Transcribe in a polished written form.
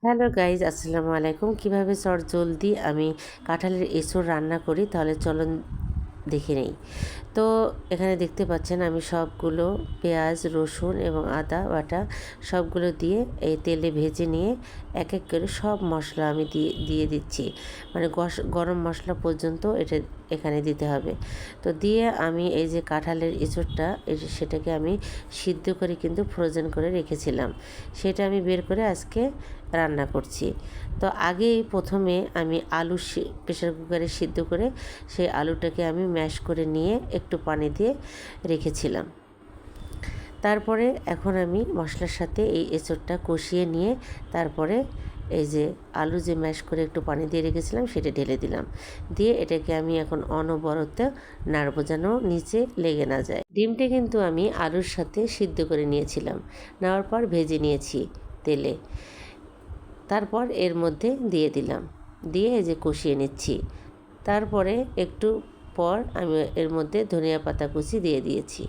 Hello guys, আসসালামু আলাইকুম। কীভাবে জলদি আমি কাঁঠালের এঁচোড় রান্না করি তাহলে চলুন দেখে নেই। তো এখানে দেখতে পাচ্ছেন আমি সবগুলো পেঁয়াজ, রসুন এবং আদা বাটা সবগুলো দিয়ে এই তেলে ভেজে নিয়ে এক এক করে সব মশলা আমি দিয়ে দিচ্ছি। মানে গরম মশলা পর্যন্ত এখানে দিতে হবে। তো দিয়ে আমি এই যে কাঁঠালের এঁচোড়টা সেটাকে আমি সিদ্ধ করে কিন্তু ফ্রোজেন করে রেখেছিলাম, সেটা আমি বের করে আজকে রান্না করছি। তো আগেই প্রথমে আমি আলু প্রেশার কুকারে সিদ্ধ করে সেই আলুটাকে আমি ম্যাশ করে নিয়ে একটু পানি দিয়ে রেখেছিলাম। তারপরে এখন আমি মশলার সাথে এই এঁচোড়টা কষিয়ে নিয়ে তারপরে এই যে আলু যে ম্যাশ করে একটু পানি দিয়ে রেখেছিলাম সেটা ঢেলে দিলাম। দিয়ে এটাকে আমি এখন অনবরত নাড়বো যেন নিচে লেগে না যায়। ডিমটা কিন্তু আমি আলুর সাথে সিদ্ধ করে নিয়েছিলাম, নেওয়ার পর ভেজে নিয়েছি তেলে। তারপর এর মধ্যে দিয়ে দিলাম, দিয়ে এই যে কষিয়ে নিচ্ছি। তারপরে একটু পর আমি এর মধ্যে ধনিয়া পাতা কুচি দিয়ে দিয়েছি।